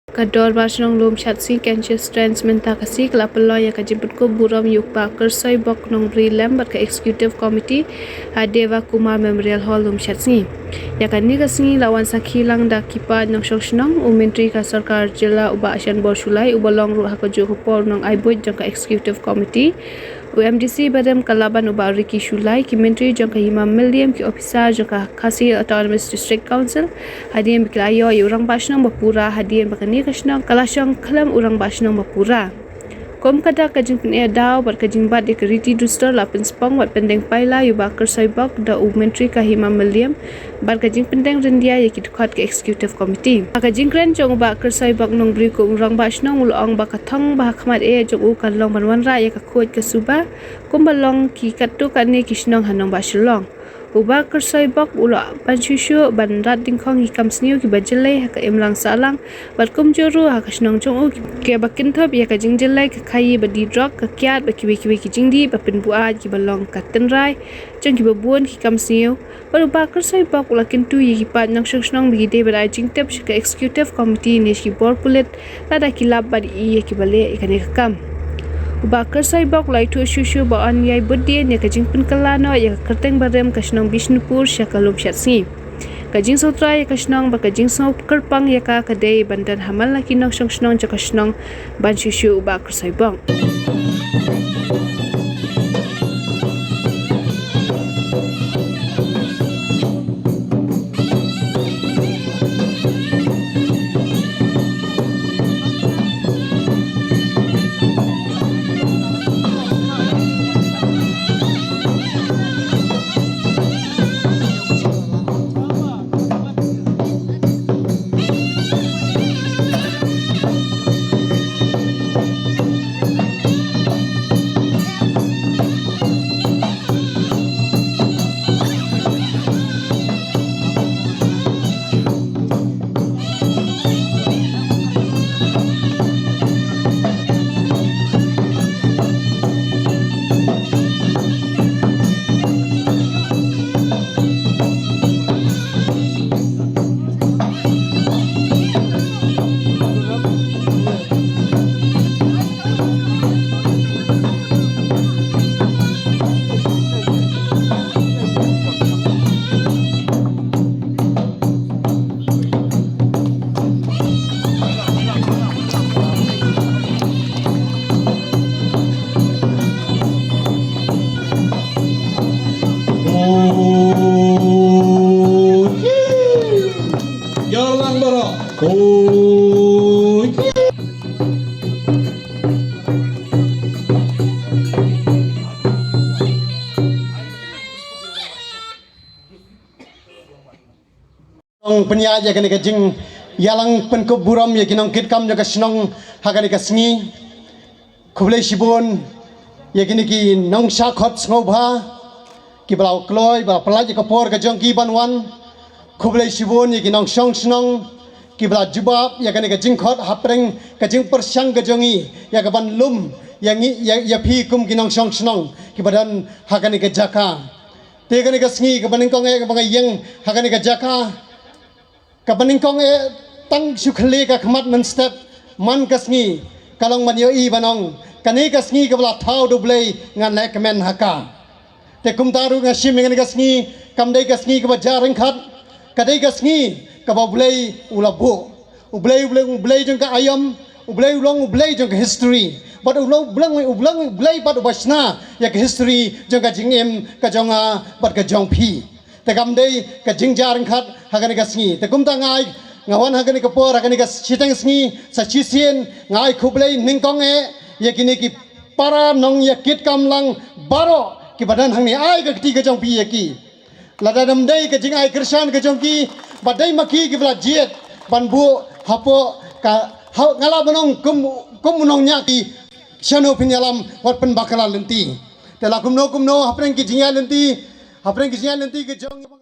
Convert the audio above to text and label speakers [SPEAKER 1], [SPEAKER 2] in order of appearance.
[SPEAKER 1] Kador basnong lum chatsi Cansius Trans menta kasi kelapelo ya kajibut ko buram yukpa kersoi bok nong bri lembar ke executive committee Deva Kumar Memorial Hall lum chatsi ya kan ni kasngi lawan sakhilang da kipa nong shokshnong menteri ka sarkar jila uba Asian Borsulai uba long ru hakajo hupor nong aibut jangka executive committee UMDC badam kalaban uba Ricky Shulai ki menteri jangka Imam Milliam ki officer jangka Khasi Autonomous District Council hadian biklayo urang basnong bapura hadian bakani kasnong kalasong kalam urang basnong bapura kom kada kajing pin daw bar kajing bad dekriti duster lapin spong wat pendeng paila yu bakar soibok da menteri ka Imam Milliam bar kajing pendeng rendia yakit khat ke executive committee kajing kren jong bakar soibok nong bri ko urang basnong ulong bakathong ba khmat jong u kalong banwan ra ya ka khoj ka suba kumbalong ki katu kane kisnong hanong basilong uba kersoi bok ula panshushu bandrat dingkhong hikam sniu ki bajele haka imlang salang batkum juru haka snong chung ke bakin thop ya ka jingjele ka khayi badi drop ka kyat ba kiwi ki jingdi ba pin buat ki balong ka tenrai chung ki babun hikam sniu baru ba kersoi bok ula kintu yi ki pat nang snong bi de ba jingtep ka executive committee ni ki bor pulit tada kilab badi yi ki bale ikane kam Bakar soibok lai tu shushu ba an yai budien ya kajing penkalano ya kerteng barem kasnong Bishnupur syakalum syatsi kajing sotra ya kasnong ba kajing so kerpang ya ka kadai bandan hamal laki nok snong ja kasnong ban shushu bakar soibok
[SPEAKER 2] penyaja kene kajing yalang penkop buram ya kinong kitkam jaga snong hagani kasngi khublei sibon ya kini ki nong shakhot snobha ki blau kloi ba pelaji kapor ka jongki banwan khublei sibon ya kinong song snong ki bla jubab ya kene kajing khot hapreng kajing persang ka jongi ya ka ban lum yang ya phi kum kinong song snong ki badan hagani ka jaka te kene kasngi ka baning kong ka bangai yang hagani ka jaka kapaning kong tang sukhale ka khmat man step man kasngi kalong man yo i banong kani kasngi ka bla thau dublei ngan lek men haka te kum taru nga sim ngan kasngi kam dei kasngi ka bajar khat kadai kasngi ka blei ulabu ublei jong ka ayam ublei jong ka history but ublei but basna ya ka history jong ka jingem ka jonga but ka jong phi te kam dei ka jingjar khat hagani kasngi te kum ta ngai ngawan hagani kapor hagani ka sitang sngi sa chisien ngai khublei ningkong ya kini ki para nong ya kit kamlang baro ki badan hangni ai ka ti ka jong pi ya ki lada dam dei ka jing ai krishan ka jong ki badai maki ki bla jiet ban bu hapo ka ngala banong kum nong nya ki shano pinyalam wat pen bakala lenti te la kumno hapren ki jingya lenti ke jong